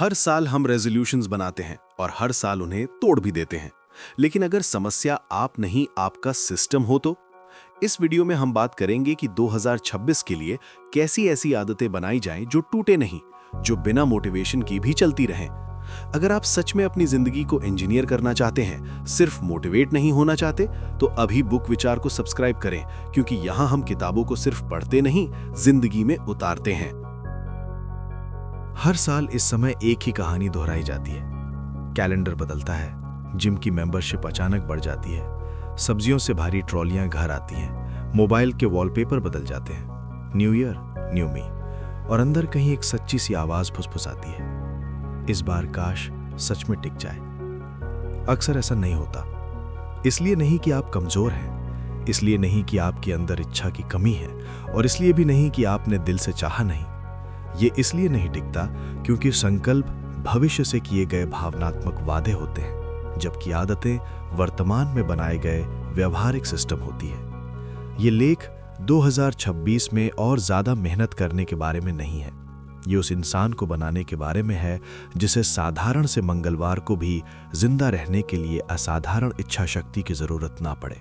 हर साल हम रेजोल्यूशंस बनाते हैं और हर साल उन्हें तोड़ भी देते हैं। लेकिन अगर समस्या आप नहीं, आपका सिस्टम हो तो? इस वीडियो में हम बात करेंगे कि 2026 के लिए कैसी ऐसी आदतें बनाई जाएं जो टूटे नहीं, जो बिना मोटिवेशन की भी चलती रहें। अगर आप सच में अपनी जिंदगी को इंजीनियर करना चाहते हैं, सिर्फ मोटिवेट नहीं होना चाहते, तो अभी बुक विचार को सब्सक्राइब करें, क्योंकि यहाँ हम किताबों को सिर्फ पढ़ते नहीं, जिंदगी में उतारते हैं। हर साल इस समय एक ही कहानी दोहराई जाती है। कैलेंडर बदलता है, जिम की मेंबरशिप अचानक बढ़ जाती है, सब्जियों से भारी ट्रॉलियां घर आती हैं, मोबाइल के वॉलपेपर बदल जाते हैं। न्यू ईयर, न्यू मी। और अंदर कहीं एक सच्ची सी आवाज फुसफुसाती है, इस बार काश सच में टिक जाए। अक्सर ऐसा नहीं होता। इसलिए नहीं कि आप कमजोर हैं, इसलिए नहीं कि आपके अंदर इच्छा की कमी है, और इसलिए भी नहीं कि आपने दिल से चाहा नहीं। ये इसलिए नहीं टिकता क्योंकि संकल्प भविष्य से किए गए भावनात्मक वादे होते हैं, जबकि आदतें वर्तमान में बनाए गए व्यवहारिक सिस्टम होती है। ये लेख 2026 में और ज्यादा मेहनत करने के बारे में नहीं है। ये उस इंसान को बनाने के बारे में है जिसे साधारण से मंगलवार को भी जिंदा रहने के लिए असाधारण इच्छा शक्ति की जरूरत ना पड़े।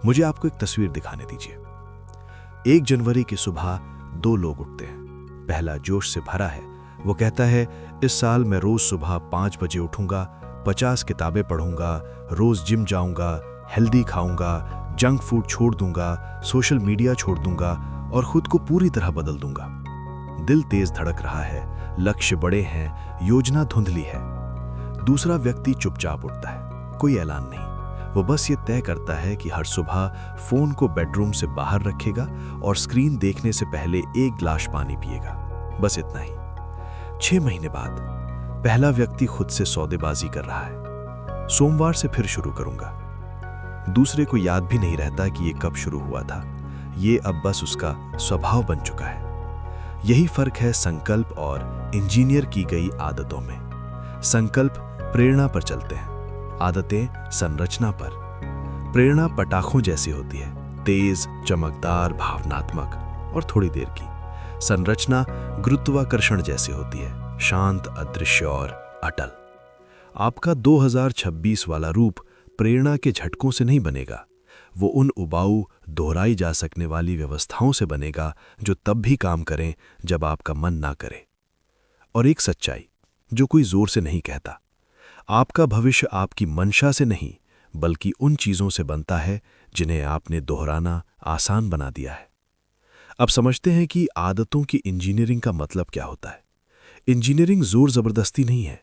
मुझे आपको एक तस्वीर दिखाने दीजिए। 1 जनवरी की सुबह 2 लोग उठते हैं। पहला जोश से भरा है। वो कहता है, इस साल मैं रोज सुबह 5 बजे उठूंगा, 50 किताबें पढ़ूंगा, रोज जिम जाऊंगा, हेल्दी खाऊंगा, जंक फूड छोड़ दूंगा, सोशल मीडिया छोड़ दूंगा और खुद को पूरी तरह बदल दूंगा। दिल तेज धड़क रहा है, लक्ष्य बड़े हैं, योजना धुंधली है। दूसरा व्यक्ति चुपचाप उठता है, कोई ऐलान नहीं। वो बस ये तय करता है कि हर सुबह फोन को बेडरूम से बाहर रखेगा और स्क्रीन देखने से पहले 1 गिलास पानी पिएगा, बस इतना ही। 6 महीने बाद पहला व्यक्ति खुद से सौदेबाजी कर रहा है, सोमवार से फिर शुरू करूंगा। दूसरे को याद भी नहीं रहता कि ये कब शुरू हुआ था, ये अब बस उसका स्वभाव बन चुका है। यही फर्क है संकल्प और इंजीनियर की गई आदतों में। संकल्प प्रेरणा पर चलते हैं, आदतें संरचना पर। प्रेरणा पटाखों जैसी होती है, तेज, चमकदार, भावनात्मक और थोड़ी देर की। संरचना गुरुत्वाकर्षण जैसी होती है, शांत, अदृश्य और अटल। आपका 2026 वाला रूप प्रेरणा के झटकों से नहीं बनेगा। वो उन उबाऊ, दोहराई जा सकने वाली व्यवस्थाओं से बनेगा जो तब भी काम करें जब आपका मन ना करे। और एक सच्चाई जो कोई जोर से नहीं कहता, आपका भविष्य आपकी मंशा से नहीं, बल्कि उन चीजों से बनता है जिन्हें आपने दोहराना आसान बना दिया है। अब समझते हैं कि आदतों की इंजीनियरिंग का मतलब क्या होता है। इंजीनियरिंग जोर जबरदस्ती नहीं है।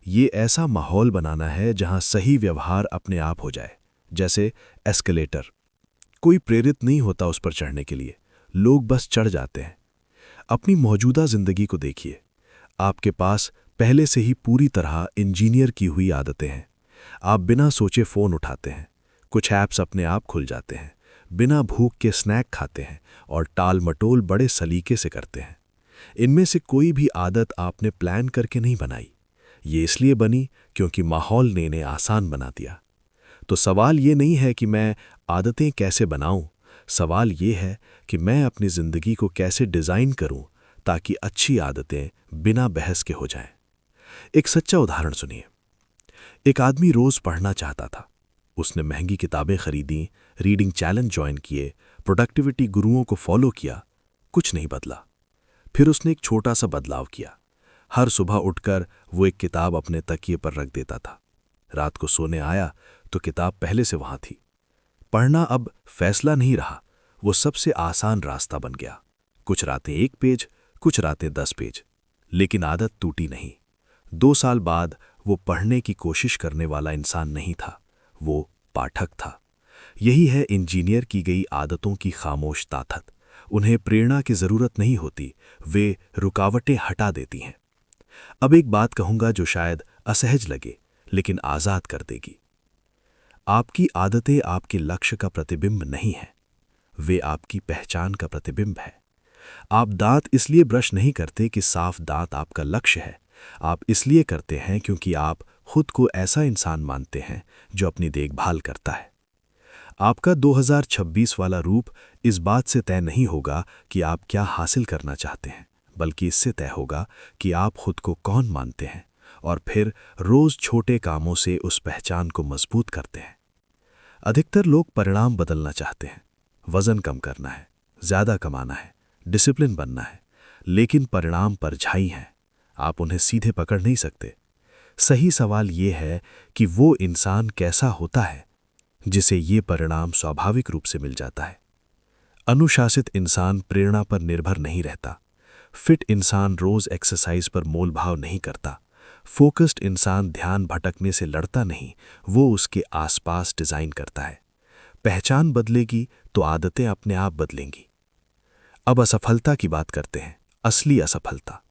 ये ऐसा माहौल बनाना है जहां सही व्यवहार अपने आप हो जाए। जैसे एस्केलेटर, कोई प्रेरित नहीं होता उस पर चढ़ने के लिए, लोग बस चढ़ जाते हैं। अपनी मौजूदा जिंदगी को देखिए। आपके पास पहले से ही पूरी तरह इंजीनियर की हुई आदतें हैं। आप बिना सोचे फोन उठाते हैं, कुछ ऐप्स अपने आप खुल जाते हैं, बिना भूख के स्नैक खाते हैं और टाल मटोल बड़े सलीके से करते हैं। इनमें से कोई भी आदत आपने प्लान करके नहीं बनाई, ये इसलिए बनी क्योंकि माहौल ने इन्हें आसान बना दिया। तो सवाल ये नहीं है कि मैं आदतें कैसे बनाऊं, सवाल ये है कि मैं अपनी जिंदगी को कैसे डिजाइन करूं ताकि अच्छी आदतें बिना बहस के हो जाएं। एक सच्चा उदाहरण सुनिए। एक आदमी रोज पढ़ना चाहता था। उसने महंगी किताबें खरीदी, रीडिंग चैलेंज ज्वाइन किए, प्रोडक्टिविटी गुरुओं को फॉलो किया, कुछ नहीं बदला। फिर उसने एक छोटा सा बदलाव किया। हर सुबह उठकर वो एक किताब अपने तकिए पर रख देता था। रात को सोने आया तो किताब पहले से वहां थी। पढ़ना अब फैसला नहीं रहा, वो सबसे आसान रास्ता बन गया। कुछ रातें 1 पेज, कुछ रातें 10 पेज, लेकिन आदत टूटी नहीं। 2 साल बाद वो पढ़ने की कोशिश करने वाला इंसान नहीं था, वो पाठक था। यही है इंजीनियर की गई आदतों की खामोश ताकत। उन्हें प्रेरणा की जरूरत नहीं होती, वे रुकावटें हटा देती हैं। अब एक बात कहूंगा जो शायद असहज लगे, लेकिन आजाद कर देगी। आपकी आदतें आपके लक्ष्य का प्रतिबिंब नहीं है, वे आपकी पहचान का प्रतिबिंब है। आप दांत इसलिए ब्रश नहीं करते कि साफ दांत आपका लक्ष्य है। आप इसलिए करते हैं क्योंकि आप खुद को ऐसा इंसान मानते हैं जो अपनी देखभाल करता है। आपका 2026 वाला रूप इस बात से तय नहीं होगा कि आप क्या हासिल करना चाहते हैं, बल्कि इससे तय होगा कि आप खुद को कौन मानते हैं और फिर रोज छोटे कामों से उस पहचान को मजबूत करते हैं। अधिकतर लोग परिणाम बदलना चाहते हैं, वजन कम करना है, ज्यादा कमाना है, डिसिप्लिन बनना है, लेकिन परिणाम परछाई हैं, आप उन्हें सीधे पकड़ नहीं सकते। सही सवाल यह है कि वो इंसान कैसा होता है जिसे ये परिणाम स्वाभाविक रूप से मिल जाता है। अनुशासित इंसान प्रेरणा पर निर्भर नहीं रहता। फिट इंसान रोज एक्सरसाइज पर मोल भाव नहीं करता। फोकस्ड इंसान ध्यान भटकने से लड़ता नहीं, वो उसके आसपास डिजाइन करता है। पहचान बदलेगी तो आदतें अपने आप बदलेंगी। अब असफलता की बात करते हैं, असली असफलता।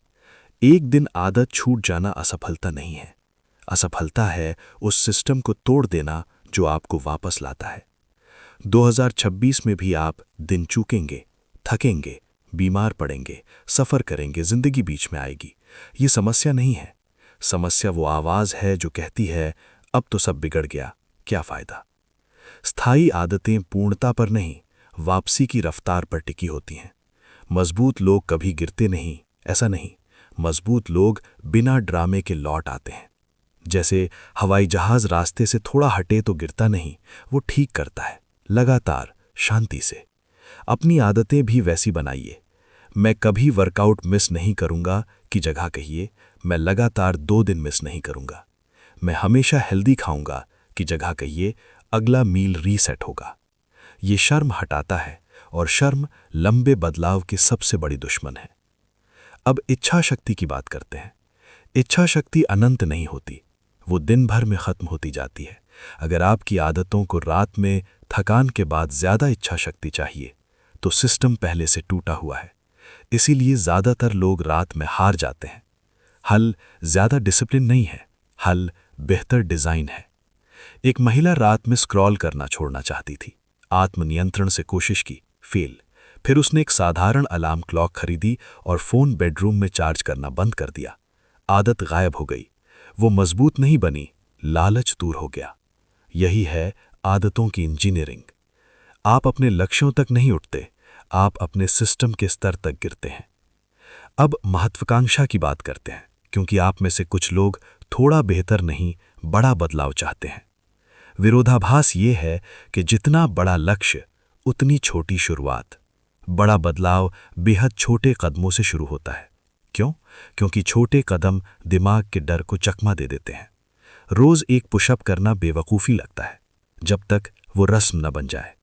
एक दिन आदत छूट जाना असफलता नहीं है। असफलता है उस सिस्टम को तोड़ देना जो आपको वापस लाता है। 2026 में भी आप दिन चूकेंगे, थकेंगे, बीमार पड़ेंगे, सफर करेंगे, जिंदगी बीच में आएगी। ये समस्या नहीं है। समस्या वो आवाज है जो कहती है अब तो सब बिगड़ गया, क्या फायदा। स्थायी आदतें पूर्णता पर नहीं, वापसी की रफ्तार पर टिकी होती हैं। मजबूत लोग कभी गिरते नहीं, ऐसा नहीं। मजबूत लोग बिना ड्रामे के लौट आते हैं। जैसे हवाई जहाज रास्ते से थोड़ा हटे तो गिरता नहीं, वो ठीक करता है, लगातार, शांति से। अपनी आदतें भी वैसी बनाइए। मैं कभी वर्कआउट मिस नहीं करूंगा की जगह कहिए मैं लगातार 2 दिन मिस नहीं करूंगा। मैं हमेशा हेल्दी खाऊंगा की जगह कहिए अगला मील रीसेट होगा। ये शर्म हटाता है और शर्म लंबे बदलाव की सबसे बड़ी दुश्मन है। अब इच्छा शक्ति की बात करते हैं। इच्छा शक्ति अनंत नहीं होती, वो दिन भर में खत्म होती जाती है। अगर आपकी आदतों को रात में थकान के बाद ज्यादा इच्छा शक्ति चाहिए तो सिस्टम पहले से टूटा हुआ है। इसीलिए ज्यादातर लोग रात में हार जाते हैं। हल ज्यादा डिसिप्लिन नहीं है, हल बेहतर डिजाइन है। एक महिला रात में स्क्रॉल करना छोड़ना चाहती थी। आत्मनियंत्रण से कोशिश की, फेल। फिर उसने एक साधारण अलार्म क्लॉक खरीदी और फोन बेडरूम में चार्ज करना बंद कर दिया। आदत गायब हो गई। वो मजबूत नहीं बनी, लालच दूर हो गया। यही है आदतों की इंजीनियरिंग। आप अपने लक्ष्यों तक नहीं उठते, आप अपने सिस्टम के स्तर तक गिरते हैं। अब महत्वाकांक्षा की बात करते हैं, क्योंकि आप में से कुछ लोग थोड़ा बेहतर नहीं, बड़ा बदलाव चाहते हैं। विरोधाभास ये है कि जितना बड़ा लक्ष्य उतनी छोटी शुरुआत। बड़ा बदलाव बेहद छोटे कदमों से शुरू होता है। क्यों? क्योंकि छोटे कदम दिमाग के डर को चकमा दे देते हैं। रोज एक पुशअप करना बेवकूफ़ी लगता है, जब तक वो रस्म न बन जाए।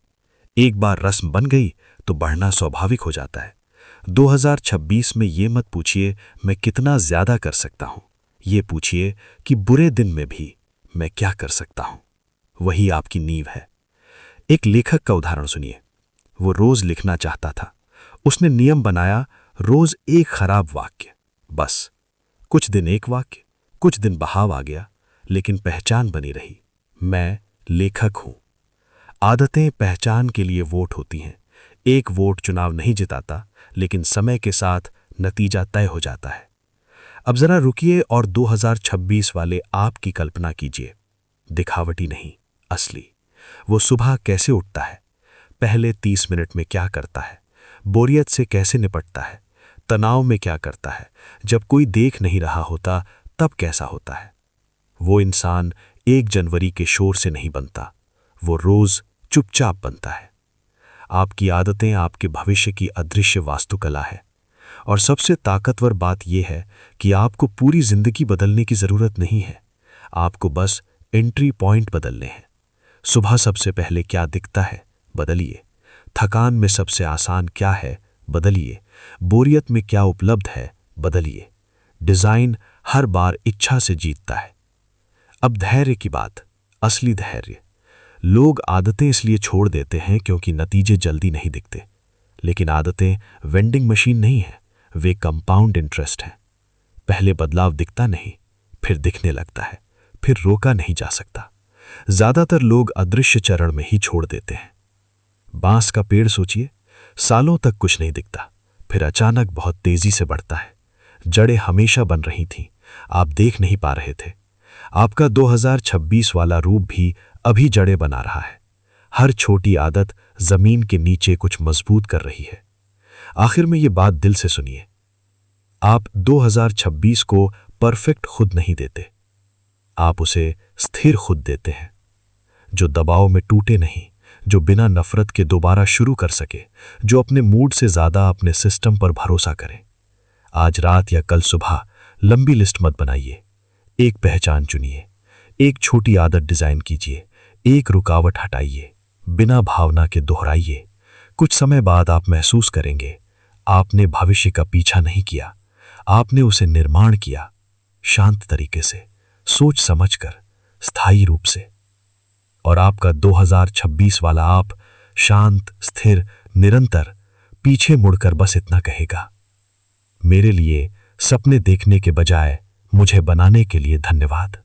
एक बार रस्म बन गई तो बढ़ना स्वाभाविक हो जाता है। 2026 में ये मत पूछिए मैं कितना ज्यादा कर सकता हूं, ये पूछिए कि बुरे दिन में भी मैं क्या कर सकता हूं। वही आपकी नींव है। एक लेखक का उदाहरण सुनिए। वो रोज लिखना चाहता था। उसने नियम बनाया, रोज एक खराब वाक्य, बस। कुछ दिन एक वाक्य, कुछ दिन बहाव आ गया, लेकिन पहचान बनी रही, मैं लेखक हूं। आदतें पहचान के लिए वोट होती हैं। एक वोट चुनाव नहीं जिताता, लेकिन समय के साथ नतीजा तय हो जाता है। अब जरा रुकिए और 2026 वाले आपकी कल्पना कीजिए। दिखावटी नहीं, असली। वो सुबह कैसे उठता है, पहले 30 मिनट में क्या करता है, बोरियत से कैसे निपटता है, तनाव में क्या करता है, जब कोई देख नहीं रहा होता तब कैसा होता है। वो इंसान 1 जनवरी के शोर से नहीं बनता, वो रोज चुपचाप बनता है। आपकी आदतें आपके भविष्य की अदृश्य वास्तुकला है। और सबसे ताकतवर बात यह है कि आपको पूरी जिंदगी बदलने की जरूरत नहीं है, आपको बस एंट्री पॉइंट बदलने हैं। सुबह सबसे पहले क्या दिखता है, बदलिए। थकान में सबसे आसान क्या है, बदलिए। बोरियत में क्या उपलब्ध है, बदलिए। डिजाइन हर बार इच्छा से जीतता है। अब धैर्य की बात, असली धैर्य। लोग आदतें इसलिए छोड़ देते हैं क्योंकि नतीजे जल्दी नहीं दिखते, लेकिन आदतें वेंडिंग मशीन नहीं है, वे कंपाउंड इंटरेस्ट हैं। पहले बदलाव दिखता नहीं, फिर दिखने लगता है, फिर रोका नहीं जा सकता। ज्यादातर लोग अदृश्य चरण में ही छोड़ देते हैं। बांस का पेड़ सोचिए, सालों तक कुछ नहीं दिखता, फिर अचानक बहुत तेजी से बढ़ता है। जड़ें हमेशा बन रही थीं, आप देख नहीं पा रहे थे। आपका 2026 वाला रूप भी अभी जड़ें बना रहा है। हर छोटी आदत जमीन के नीचे कुछ मजबूत कर रही है। आखिर में ये बात दिल से सुनिए, आप 2026 को परफेक्ट खुद नहीं देते, आप उसे स्थिर खुद देते हैं, जो दबाव में टूटे नहीं, जो बिना नफरत के दोबारा शुरू कर सके, जो अपने मूड से ज्यादा अपने सिस्टम पर भरोसा करे। आज रात या कल सुबह लंबी लिस्ट मत बनाइए, एक पहचान चुनिए, एक छोटी आदत डिजाइन कीजिए, एक रुकावट हटाइए, बिना भावना के दोहराइए। कुछ समय बाद आप महसूस करेंगे आपने भविष्य का पीछा नहीं किया, आपने उसे निर्माण किया, शांत तरीके से, सोच समझकर, स्थायी रूप से। और आपका 2026 वाला आप शांत, स्थिर, निरंतर पीछे मुड़कर बस इतना कहेगा, मेरे लिए सपने देखने के बजाय मुझे बनाने के लिए धन्यवाद।